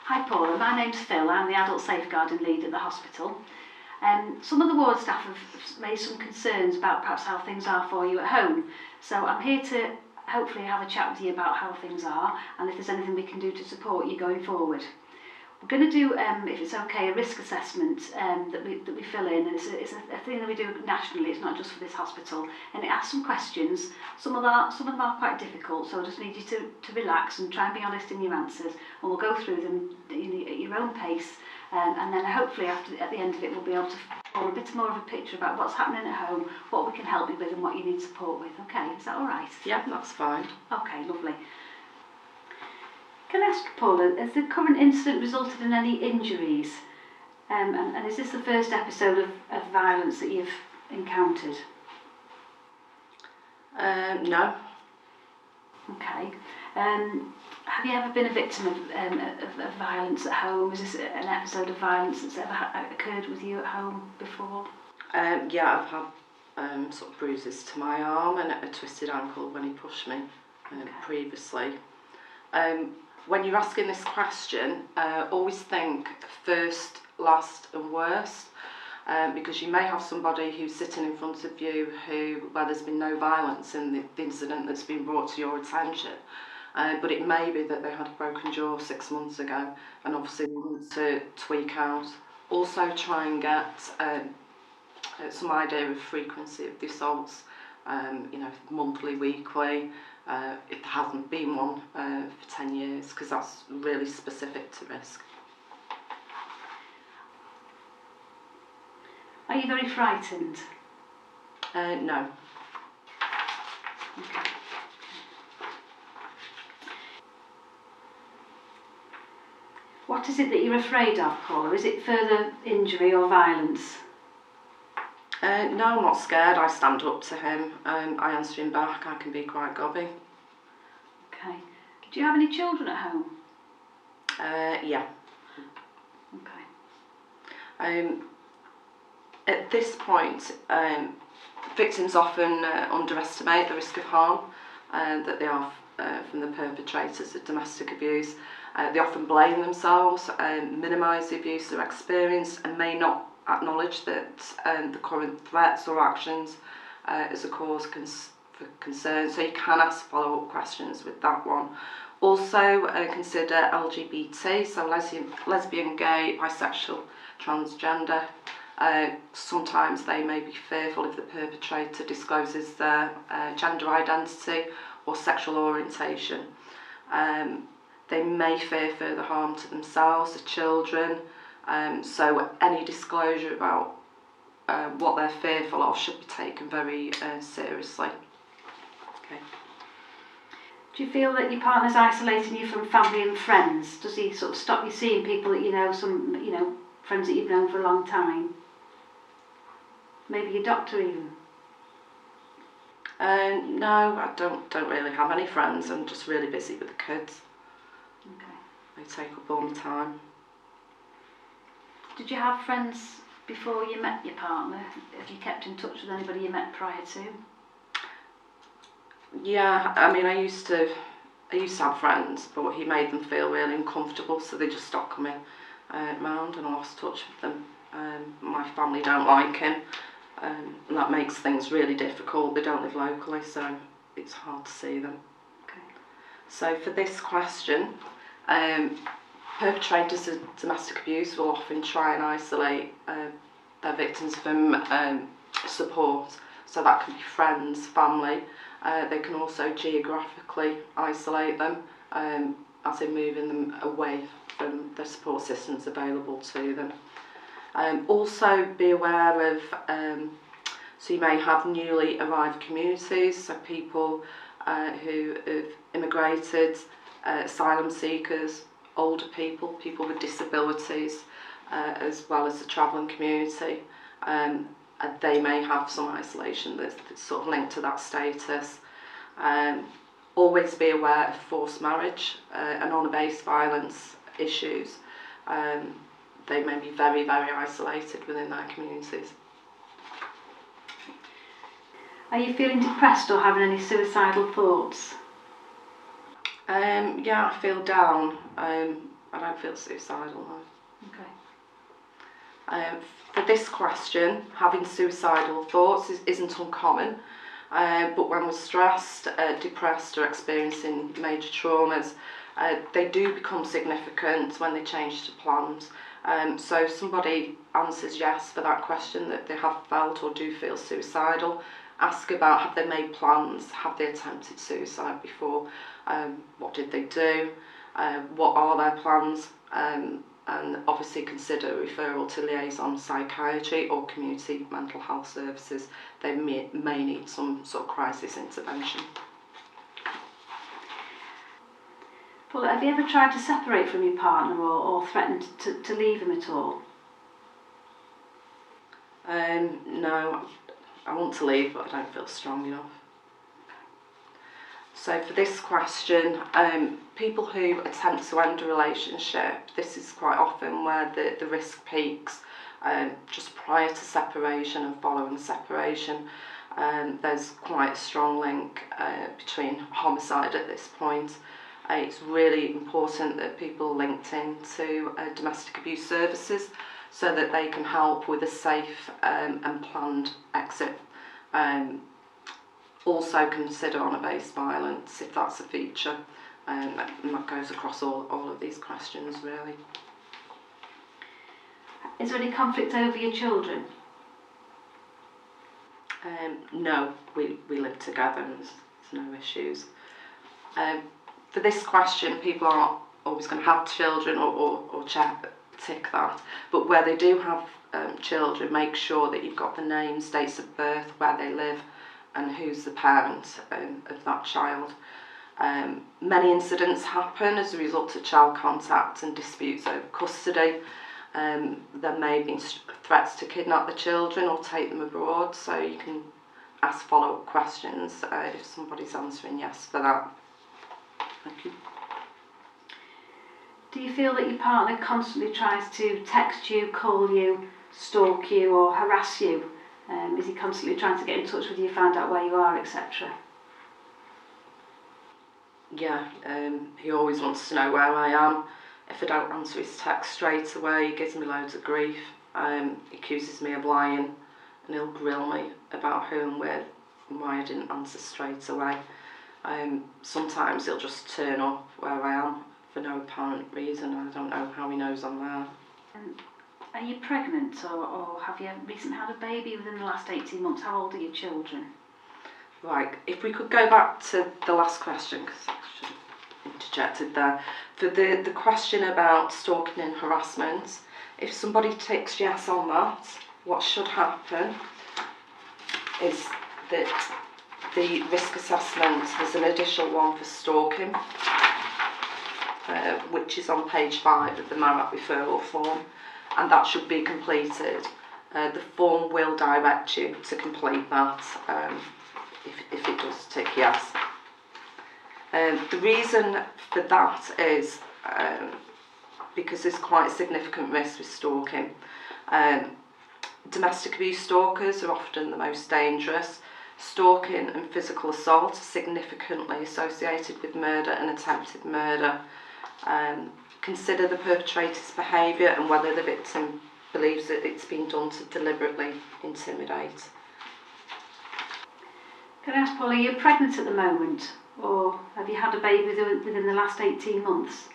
Hi Paula, my name's Phil. I'm the adult safeguarding lead at the hospital. Some of the ward staff have raised some concerns about perhaps how things are for you at home. So I'm here to hopefully have a chat with you about how things are and if there's anything we can do to support you going forward. We're going to do, if it's okay, a risk assessment that we fill in. And it's a thing that we do nationally. It's not just for this hospital. And it asks some questions. Some of them are quite difficult, so I just need you to relax and try and be honest in your answers. And we'll go through them at your own pace. And then hopefully at the end of it, we'll be able to form a bit more of a picture about what's happening at home, what we can help you with, and what you need support with. Okay, is that all right? Yeah, that's fine. Okay, lovely. Can I ask, Paula, has the current incident resulted in any injuries? And is this the first episode of violence that you've encountered? No. Okay. Have you ever been a victim of violence at home? Is this an episode of violence that's ever occurred with you at home before? Yeah, I've had sort of bruises to my arm and a twisted ankle when he pushed me previously. When you're asking this question, always think first, last and worst, because you may have somebody who's sitting in front of you where there's been no violence in the incident that's been brought to your attention, but it may be that they had a broken jaw 6 months ago, and obviously we want to tweak out. Also try and get some idea of frequency of the assaults, monthly, weekly, if there hasn't been one for 10 years, because that's really specific to risk. Are you very frightened? No. Okay. What is it that you're afraid of, Paula? Is it further injury or violence? No, I'm not scared. I stand up to him. I answer him back. I can be quite gobby. Okay. Do you have any children at home? Yeah. Okay. At this point, victims often underestimate the risk of harm that they are from the perpetrators of domestic abuse. They often blame themselves and minimise the abuse they've experienced and may not acknowledge that the current threats or actions is a cause for concern. So you can ask follow-up questions with that one. Also consider LGBT, so lesbian, gay, bisexual, transgender. Sometimes they may be fearful if the perpetrator discloses their gender identity or sexual orientation. They may fear further harm to themselves, the children, so any disclosure about what they're fearful of should be taken very seriously. Okay. Do you feel that your partner's isolating you from family and friends? Does he sort of stop you seeing people that you know, friends that you've known for a long time? Maybe your doctor even? No, I don't really have any friends. I'm just really busy with the kids. Okay. They take up all my time. Did you have friends before you met your partner? Have you kept in touch with anybody you met prior to? Yeah, I mean, I used to have friends, but he made them feel really uncomfortable, so they just stopped coming round, and I lost touch with them. My family don't like him, and that makes things really difficult. They don't live locally, so it's hard to see them. Okay. So for this question, perpetrators of domestic abuse will often try and isolate their victims from support, so that can be friends, family. They can also geographically isolate them, as in moving them away from the support systems available to them. Also be aware of, so you may have newly arrived communities, so people who have immigrated, asylum seekers, older people, people with disabilities, as well as the travelling community. They may have some isolation that's sort of linked to that status. Always be aware of forced marriage and honor-based violence issues. They may be very, very isolated within their communities. Are you feeling depressed or having any suicidal thoughts? Yeah, I feel down. I don't feel suicidal, no. Okay. For this question, having suicidal thoughts isn't uncommon, but when we're stressed, depressed or experiencing major traumas, they do become significant when they change to planned. So if somebody answers yes for that question, that they have felt or do feel suicidal, ask about, have they made plans, have they attempted suicide before, what did they do, what are their plans, and obviously consider referral to liaison psychiatry or community mental health services. They may need some sort of crisis intervention. Well, have you ever tried to separate from your partner or threatened to leave him at all? No, I want to leave, but I don't feel strong enough. So for this question, people who attempt to end a relationship, this is quite often where the risk peaks just prior to separation and following separation. There's quite a strong link between homicide at this point. It's really important that people are linked into domestic abuse services so that they can help with a safe and planned exit. Also consider honour-based violence if that's a feature, and that goes across all of these questions really. Is there any conflict over your children? No, we live together and there's no issues. For this question, people aren't always going to have children or tick that, but where they do have children, make sure that you've got the names, dates of birth, where they live, and who's the parent of that child. Many incidents happen as a result of child contact and disputes over custody. There may have been threats to kidnap the children or take them abroad, so you can ask follow-up questions if somebody's answering yes for that. Thank you. Do you feel that your partner constantly tries to text you, call you, stalk you or harass you? Is he constantly trying to get in touch with you, find out where you are, etc.? Yeah, he always wants to know where I am. If I don't answer his text straight away, he gives me loads of grief. He accuses me of lying, and he'll grill me about who I'm with and why I didn't answer straight away. Sometimes he'll just turn up where I am for no apparent reason. I don't know how he knows I'm there. Are you pregnant or have you recently had a baby within the last 18 months? How old are your children? Right, if we could go back to the last question, because I should have interjected there. For the question about stalking and harassment, if somebody ticks yes on that, what should happen is that the risk assessment has an additional one for stalking, which is on page 5 of the MARAT referral form, and that should be completed. The form will direct you to complete that if it does tick yes. The reason for that is because there's quite a significant risk with stalking. Domestic abuse stalkers are often the most dangerous. Stalking and physical assault are significantly associated with murder and attempted murder. Consider the perpetrator's behaviour and whether the victim believes that it's been done to deliberately intimidate. Can I ask, Paul, are you pregnant at the moment, or have you had a baby within the last 18 months?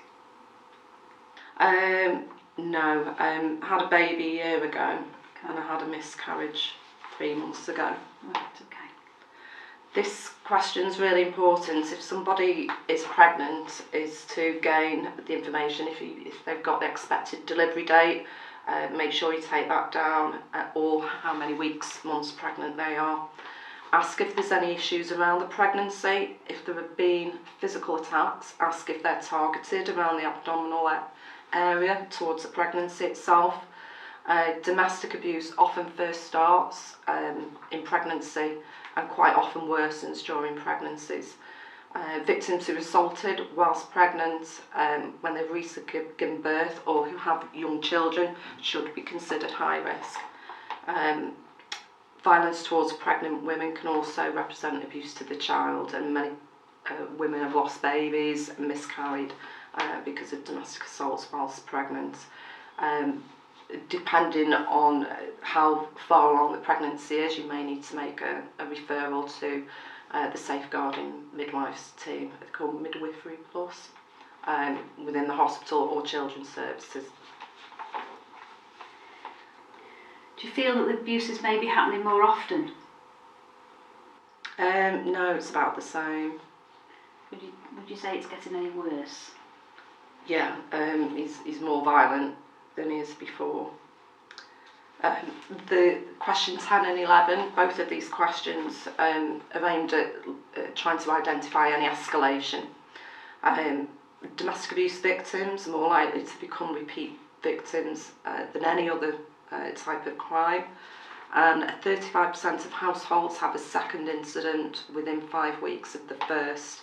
No, had a baby a year ago, and I had a miscarriage 3 months ago. Right, okay. This question's really important. If somebody is pregnant, is to gain the information if they've got the expected delivery date. Make sure you take that down, or how many weeks, months pregnant they are. Ask if there's any issues around the pregnancy. If there have been physical attacks, ask if they're targeted around the abdominal area towards the pregnancy itself. Domestic abuse often first starts in pregnancy and quite often worsens during pregnancies. Victims who are assaulted whilst pregnant, when they've recently given birth or who have young children, should be considered high risk. Violence towards pregnant women can also represent abuse to the child, and many women have lost babies and miscarried because of domestic assaults whilst pregnant. Depending on how far along the pregnancy is, you may need to make a referral to the safeguarding midwives team. They're called Midwifery Plus within the hospital or children's services. Do you feel that the abuse is maybe happening more often? No, it's about the same. Would you say it's getting any worse? Yeah, he's more violent than he is before. The question 10 and 11, both of these questions are aimed at trying to identify any escalation. Domestic abuse victims are more likely to become repeat victims than any other type of crime, and 35% of households have a second incident within 5 weeks of the first.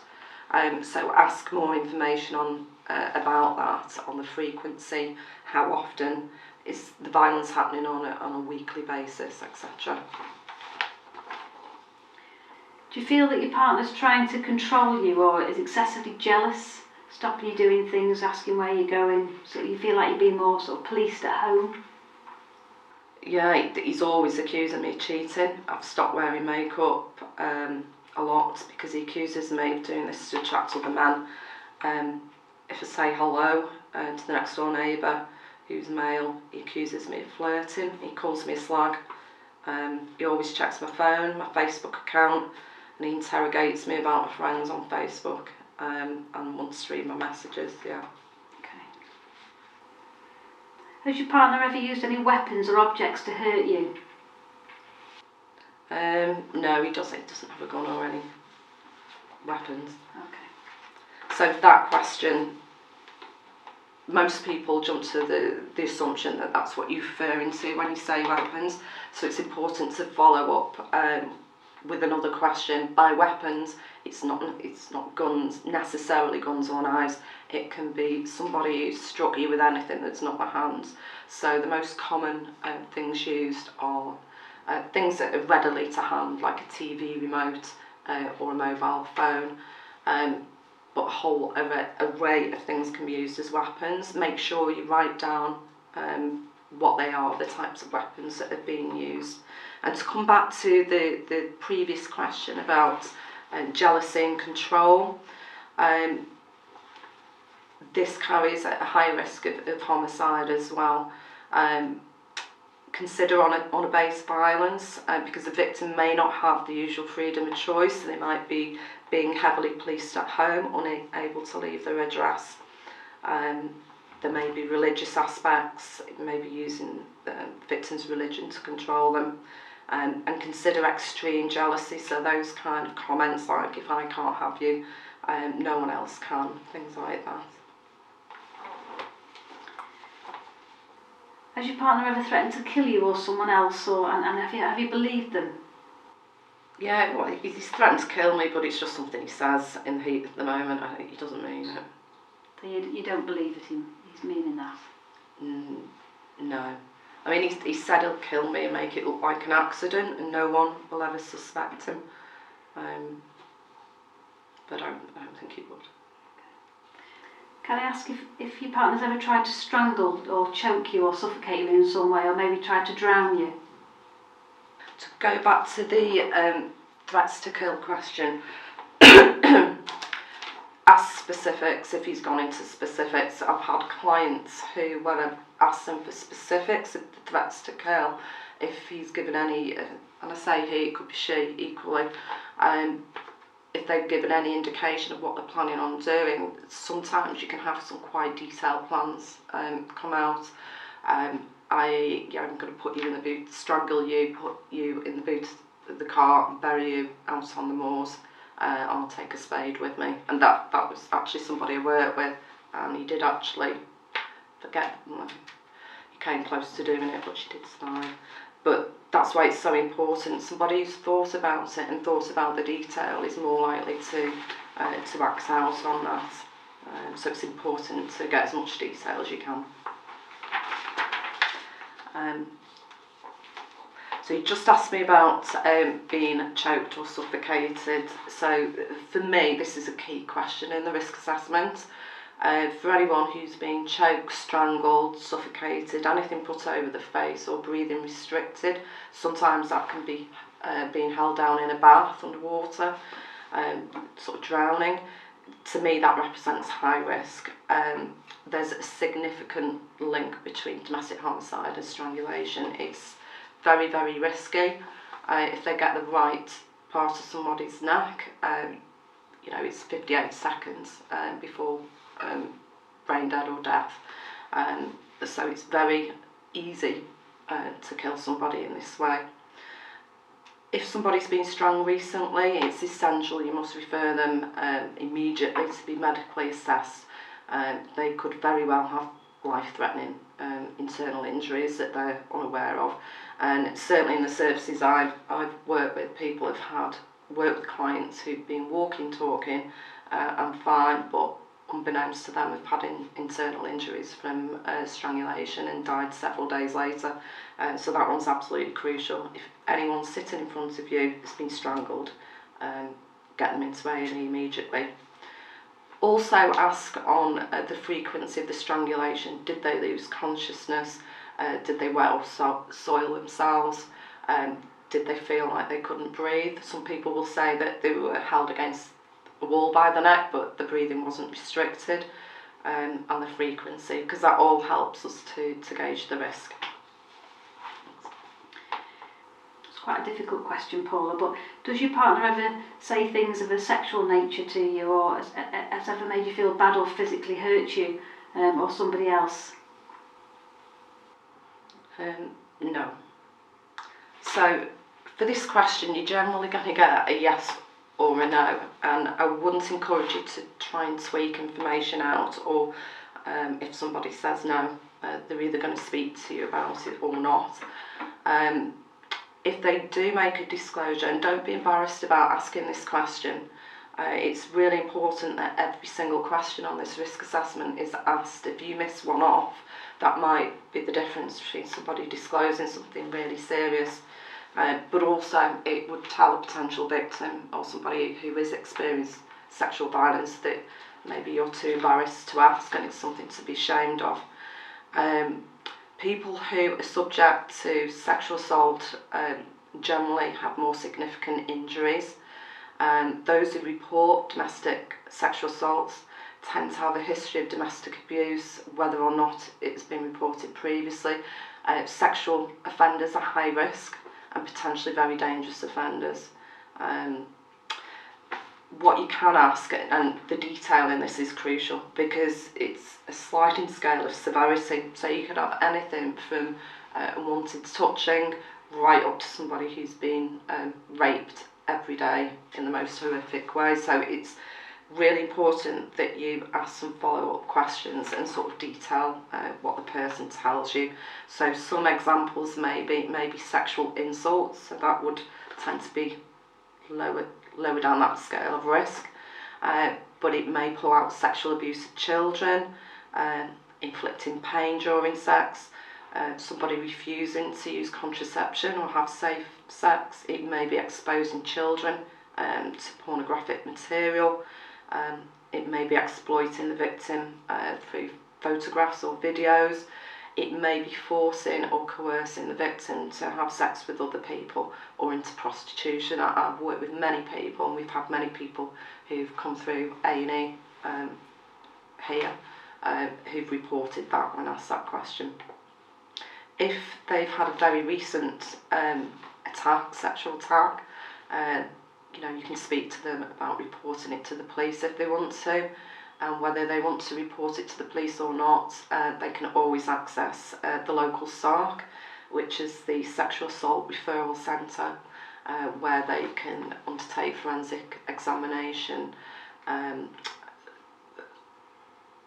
So ask more information on about that, on the frequency, how often is the violence happening on a weekly basis, etc. Do you feel that your partner's trying to control you, or is excessively jealous, stopping you doing things, asking where you're going, so you feel like you're being more sort of policed at home? Yeah, he's always accusing me of cheating. I've stopped wearing makeup a lot because he accuses me of doing this to attract other men. If I say hello to the next door neighbour who's male, he accuses me of flirting. He calls me a slag. He always checks my phone, my Facebook account, and he interrogates me about my friends on Facebook and wants to read my messages. Yeah. Okay. Has your partner ever used any weapons or objects to hurt you? No, he doesn't. He doesn't have a gun or any weapons. Okay. So for that question, most people jump to the assumption that that's what you're referring to when you say weapons. So it's important to follow up with another question. By weapons, it's not guns, necessarily guns or knives. It can be somebody who's struck you with anything that's not their hands. So the most common things used are things that are readily to hand, like a TV remote or a mobile phone. But a whole array of things can be used as weapons. Make sure you write down what they are, the types of weapons that are being used. And to come back to the previous question about jealousy and control, this carries a high risk of homicide as well. Consider Honourbased violence because the victim may not have the usual freedom of choice. They might be being heavily policed at home, unable to leave their address. There may be religious aspects. It may be using the victim's religion to control them. And consider extreme jealousy, so those kind of comments like, if I can't have you, no one else can, things like that. Has your partner ever threatened to kill you or someone else, and have you believed them? Yeah, well, he's threatened to kill me, but it's just something he says in the heat of the moment. I think he doesn't mean it. So you don't believe that he's meaning that? No. I mean, he said he'll kill me and make it look like an accident and no one will ever suspect him. But I don't think he would. Can I ask if your partner's ever tried to strangle or choke you or suffocate you in some way, or maybe tried to drown you? To go back to the threats to kill question, ask specifics if he's gone into specifics. I've had clients who, when I've asked them for specifics of the threats to kill, if he's given any, and I say he, it could be she equally, if they've given any indication of what they're planning on doing, sometimes you can have some quite detailed plans come out. I'm going to put you in the boot, strangle you, put you in the boot of the car and bury you out on the moors. I'll take a spade with me. And that was actually somebody I worked with, and he did actually forget. He came close to doing it, but she did survive. But that's why it's so important. Somebody who's thought about it and thought about the detail is more likely to act out on that. So it's important to get as much detail as you can. So you just asked me about being choked or suffocated. So for me, this is a key question in the risk assessment. For anyone who's been choked, strangled, suffocated, anything put over the face or breathing restricted, sometimes that can be being held down in a bath underwater, sort of drowning. To me, that represents high risk. There's a significant link between domestic homicide and strangulation. It's very, very risky. If they get the right part of somebody's neck, it's 58 seconds before brain dead or death. So it's very easy to kill somebody in this way. If somebody's been strung recently, it's essential you must refer them immediately to be medically assessed. They could very well have life-threatening internal injuries that they're unaware of. And certainly in the services I've worked with, people have had worked with clients who've been walking, talking and fine, but unbeknownst to them have had internal injuries from strangulation and died several days later. So that one's absolutely crucial. If anyone's sitting in front of you has been strangled, get them into A&E immediately. Also ask on the frequency of the strangulation. Did they lose consciousness? Did they wet or soil themselves? Did they feel like they couldn't breathe? Some people will say that they were held against a wall by the neck, but the breathing wasn't restricted, and the frequency, because that all helps us to gauge the risk. It's quite a difficult question, Paula, but does your partner ever say things of a sexual nature to you, or has ever made you feel bad or physically hurt you, or somebody else? No. So for this question, you're generally going to get a yes or a no, and I wouldn't encourage you to try and tweak information out, or if somebody says no, they're either going to speak to you about it or not. If they do make a disclosure, and don't be embarrassed about asking this question, it's really important that every single question on this risk assessment is asked. If you miss one off, that might be the difference between somebody disclosing something really serious. But also it would tell a potential victim or somebody who is experiencing sexual violence that maybe you're too embarrassed to ask and it's something to be ashamed of. People who are subject to sexual assault generally have more significant injuries. Those who report domestic sexual assaults tend to have a history of domestic abuse, whether or not it's been reported previously. Sexual offenders are high risk and potentially very dangerous offenders. What you can ask, and the detail in this is crucial because it's a sliding scale of severity, so you could have anything from unwanted touching right up to somebody who's been raped every day in the most horrific way. So it's really important that you ask some follow-up questions and sort of detail what the person tells you. So some examples may be sexual insults, so that would tend to be lower down that scale of risk, but it may pull out sexual abuse of children, inflicting pain during sex, somebody refusing to use contraception or have safe sex. It may be exposing children to pornographic material. It may be exploiting the victim through photographs or videos. It may be forcing or coercing the victim to have sex with other people or into prostitution. I've worked with many people, and we've had many people who've come through A&E here who've reported that when asked that question. If they've had a very recent sexual attack, you can speak to them about reporting it to the police if they want to, and whether they want to report it to the police or not, they can always access the local SARC, which is the Sexual Assault Referral Centre, where they can undertake forensic examination,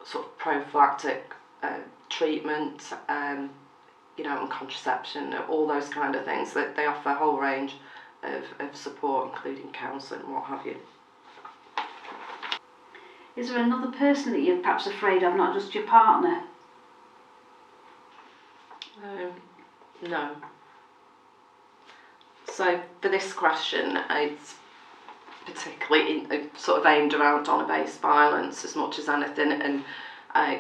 sort of prophylactic treatment, and contraception, all those kind of things. That they offer a whole range of support, including counselling and what have you. Is there another person that you're perhaps afraid of, not just your partner? No. So for this question, it's particularly sort of aimed around honour-based violence as much as anything, and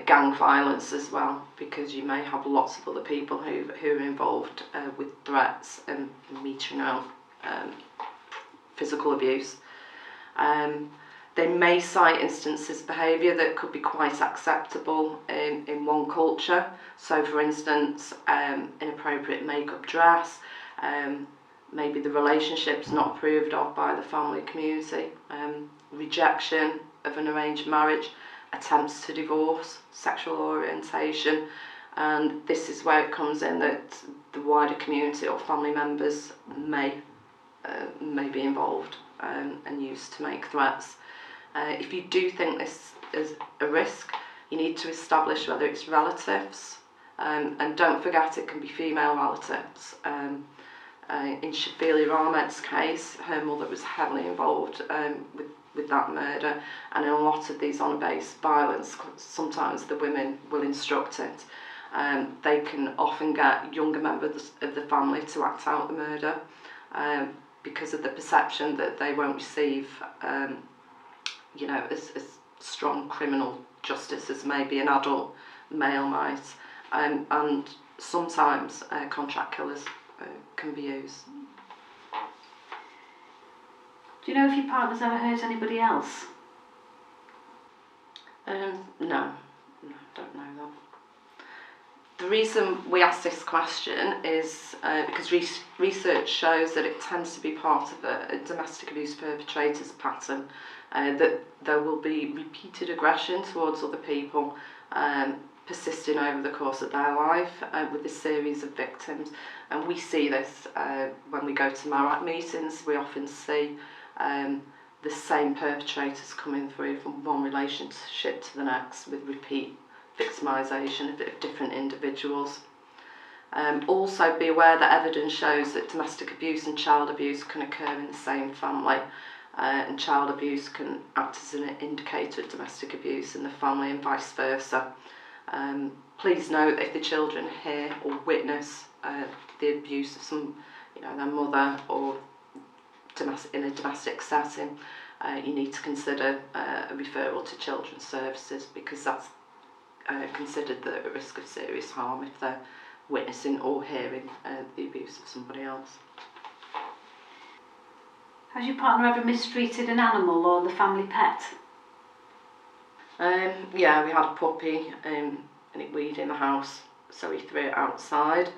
gang violence as well, because you may have lots of other people who are involved with threats and metering out physical abuse. They may cite instances of behaviour that could be quite acceptable in one culture. So, for instance, inappropriate makeup dress, maybe the relationship's not approved of by the family community, rejection of an arranged marriage, attempts to divorce, sexual orientation, and this is where it comes in that the wider community or family members may be involved and used to make threats. If you do think this is a risk, you need to establish whether it's relatives, and don't forget it can be female relatives. In Shafili Ahmed's case, her mother was heavily involved with that murder, and in a lot of these honour-based violence, sometimes the women will instruct it. They can often get younger members of the family to act out the murder because of the perception that they won't receive as strong criminal justice as maybe an adult male might, and sometimes contract killers can be used. Do you know if your partner's ever hurt anybody else? No, don't know that. The reason we ask this question is because research shows that it tends to be part of a domestic abuse perpetrator's pattern, that there will be repeated aggression towards other people persisting over the course of their life with this series of victims. And we see this when we go to MARAC meetings. We often see the same perpetrators coming through from one relationship to the next with repeat victimisation of different individuals. Also be aware that evidence shows that domestic abuse and child abuse can occur in the same family, and child abuse can act as an indicator of domestic abuse in the family and vice versa. Please note if the children hear or witness the abuse of their mother or in a domestic setting, you need to consider a referral to Children's Services, because that's considered a risk of serious harm if they're witnessing or hearing the abuse of somebody else. Has your partner ever mistreated an animal or the family pet? Yeah, we had a puppy and it weed in the house, so he threw it outside.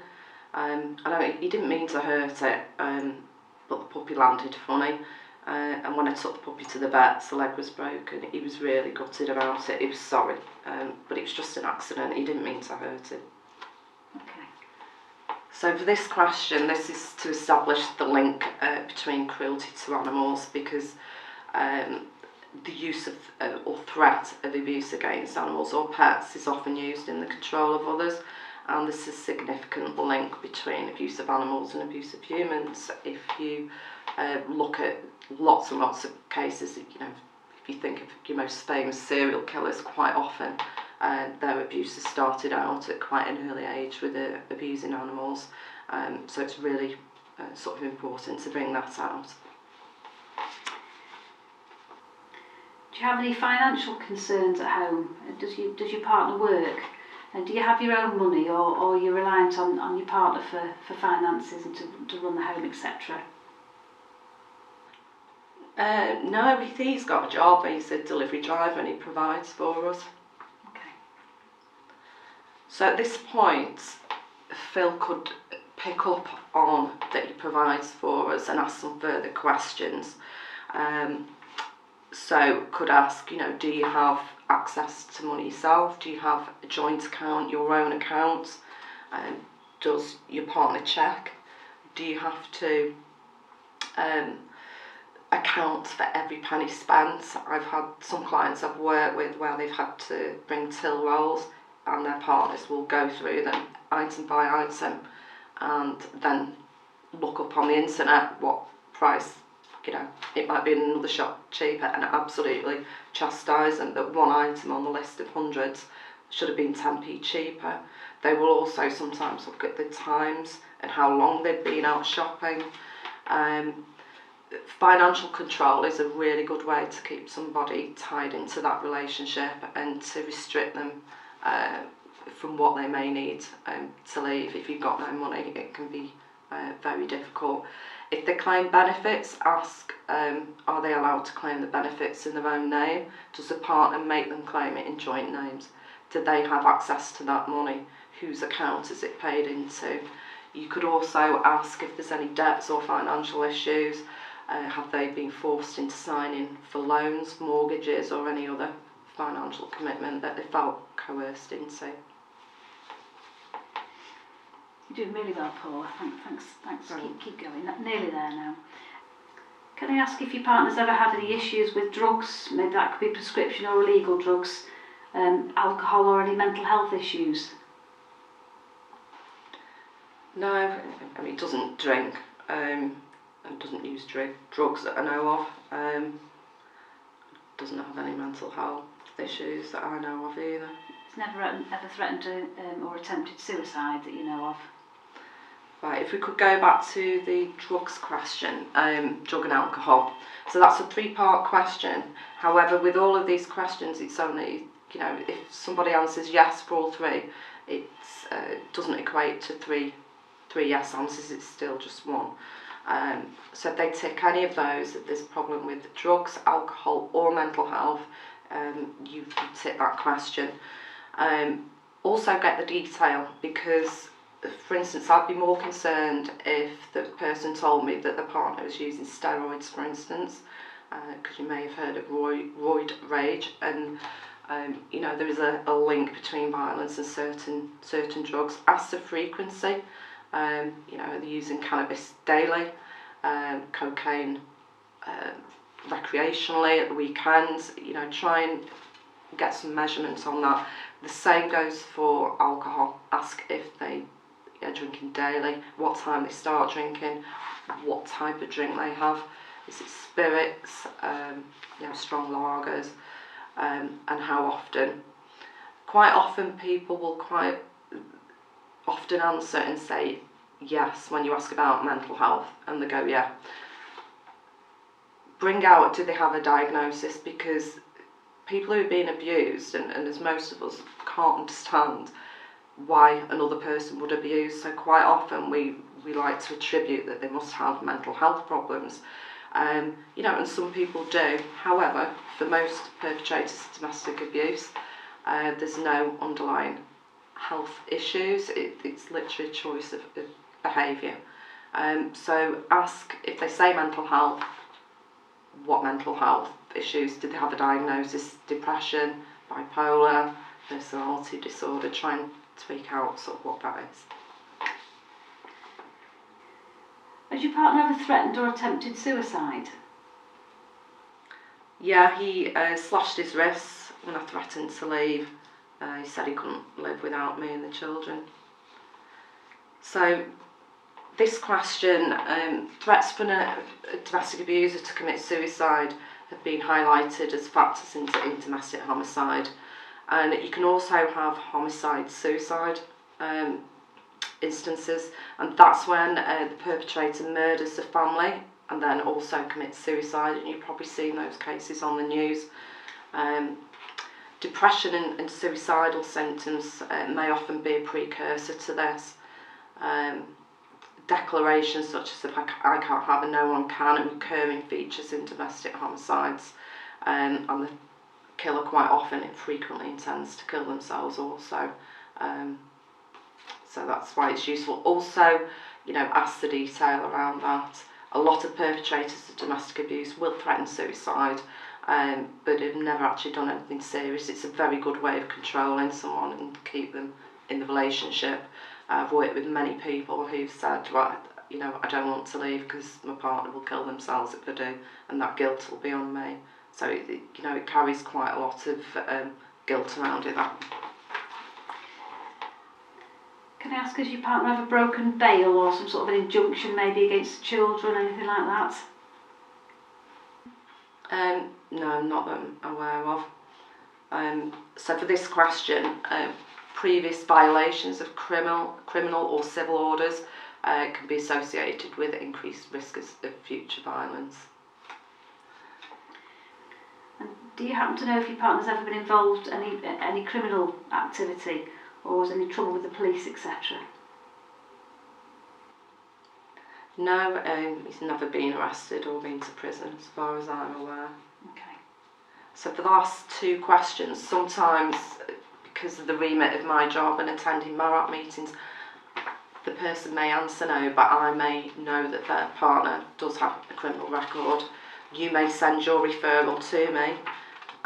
I know he didn't mean to hurt it, but the puppy landed funny. And when I took the puppy to the vet, the leg was broken. He was really gutted about it. He was sorry, but it was just an accident. He didn't mean to hurt it. Okay. So for this question, this is to establish the link between cruelty to animals, because the use of or threat of abuse against animals or pets is often used in the control of others, and there's a significant link between abuse of animals and abuse of humans. If you look at lots and lots of cases, if you think of your most famous serial killers, quite often their abuse has started out at quite an early age with abusing animals, so it's really sort of important to bring that out. Do you have any financial concerns at home? Does your partner work? And do you have your own money, or you're reliant on your partner for finances and to run the home, etc.? No, he's got a job. He's a delivery driver and he provides for us. Okay. So at this point, Phil could pick up on that he provides for us and ask some further questions. So could ask, do you have access to money yourself? Do you have a joint account, your own account? Does your partner check? Do you have to account for every penny spent? I've had some clients I've worked with where they've had to bring till rolls, and their partners will go through them item by item and then look up on the internet what price, it might be in another shop cheaper, and absolutely chastise them that one item on the list of hundreds should have been 10p cheaper. They will also sometimes look at the times and how long they've been out shopping. financial control is a really good way to keep somebody tied into that relationship and to restrict them from what they may need to leave. If you've got no money, it can be very difficult. If they claim benefits, ask are they allowed to claim the benefits in their own name? Does the partner make them claim it in joint names? Do they have access to that money? Whose account is it paid into? You could also ask if there's any debts or financial issues. Have they been forced into signing for loans, mortgages, or any other financial commitment that they felt coerced into? You're doing really well, Paula. Thanks. Keep going. Nearly there now. Can I ask if your partner's ever had any issues with drugs? Maybe that could be prescription or illegal drugs, alcohol, or any mental health issues? No, I mean, he doesn't drink and doesn't use drugs that I know of. Doesn't have any mental health issues that I know of either. He's never ever threatened or attempted suicide that you know of? Right, if we could go back to the drugs question, drug and alcohol. So that's a 3-part question. However, with all of these questions, it's only, if somebody answers yes for all 3, it doesn't equate to three yes answers, it's still just 1. So if they tick any of those, if there's a problem with drugs, alcohol or mental health, you tick that question. Also get the detail, because for instance, I'd be more concerned if the person told me that the partner was using steroids, for instance, because you may have heard of roid rage, and there is a link between violence and certain drugs. Ask the frequency. Are they using cannabis daily, cocaine recreationally at the weekends? Try and get some measurements on that. The same goes for alcohol. Ask if they are drinking daily, what time they start drinking, what type of drink they have. Is it spirits, strong lagers, and how often? Quite often people will quite often answer and say yes when you ask about mental health, and they go yeah. Bring out, do they have a diagnosis? Because people who have been abused, and as most of us can't understand why another person would abuse, so quite often we like to attribute that they must have mental health problems, and some people do. However, for most perpetrators of domestic abuse, there's no underlying health issues. It's literally a choice of behaviour. So ask, if they say mental health, what mental health issues? Did they have a diagnosis? Depression, bipolar, personality disorder? Try and tweak out sort of what that is. Has your partner ever threatened or attempted suicide? Yeah, he slashed his wrists when I threatened to leave. He said he couldn't live without me and the children. So this question, threats from a domestic abuser to commit suicide have been highlighted as factors in domestic homicide. And you can also have homicide-suicide instances, and that's when the perpetrator murders the family and then also commits suicide, and you've probably seen those cases on the news. Depression and suicidal symptoms may often be a precursor to this. Declarations such as, if I can't have and no one can, are recurring features in domestic homicides, and the killer quite often and frequently intends to kill themselves also. So that's why it's useful. Also, ask the detail around that. A lot of perpetrators of domestic abuse will threaten suicide, but have never actually done anything serious. It's a very good way of controlling someone and keep them in the relationship. I've worked with many people who've said, right, I don't want to leave because my partner will kill themselves if I do, and that guilt will be on me. So it carries quite a lot of guilt around it. That. Can I ask, has your partner ever broken bail or some sort of an injunction, maybe against children, anything like that? No, not that I'm aware of. So for this question, previous violations of criminal or civil orders can be associated with increased risk of future violence. And do you happen to know if your partner's ever been involved in any criminal activity, or was any trouble with the police, etc.? No, he's never been arrested or been to prison, as far as I'm aware. Okay. So for the last two questions, sometimes because of the remit of my job and attending MARAP meetings, the person may answer no, but I may know that their partner does have a criminal record. You may send your referral to me,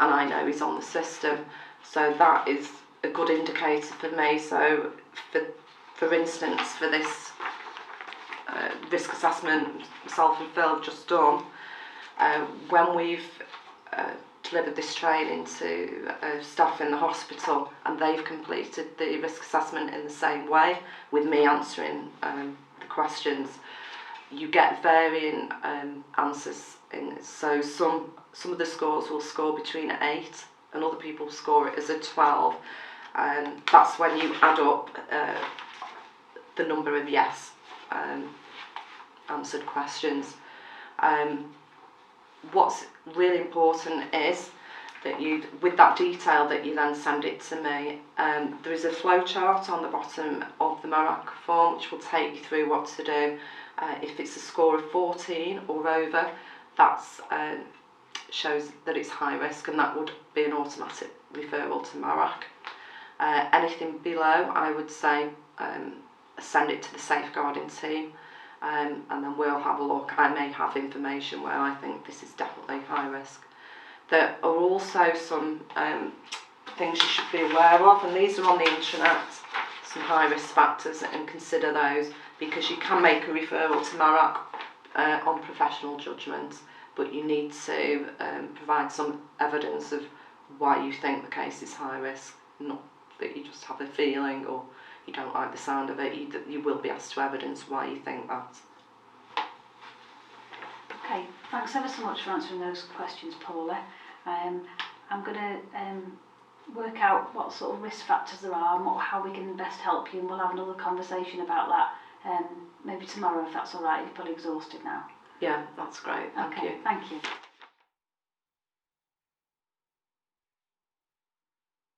and I know he's on the system. So that is a good indicator for me. So for instance, for this risk assessment myself and Phil have just done, when we've delivered this training to staff in the hospital and they've completed the risk assessment in the same way with me answering the questions, you get varying answers so some of the scores will score between 8 and other people score it as a 12, and that's when you add up the number of yes answered questions. What's really important is that you, with that detail, that you then send it to me. There is a flowchart on the bottom of the MARAC form which will take you through what to do. If it's a score of 14 or over, that shows that it's high risk, and that would be an automatic referral to MARAC. Anything below, I would say send it to the safeguarding team. And then we'll have a look. I may have information where I think this is definitely high risk. There are also some things you should be aware of, and these are on the intranet, some high risk factors, and consider those, because you can make a referral to MARAC on professional judgment, but you need to provide some evidence of why you think the case is high risk, not that you just have a feeling or you don't like the sound of it. You will be asked to evidence why you think that. Okay, thanks ever so much for answering those questions, Paula. I'm going to work out what sort of risk factors there are and how we can best help you, and we'll have another conversation about that maybe tomorrow, if that's all right. You're probably exhausted now. Yeah, that's great. Thank you. Thank you.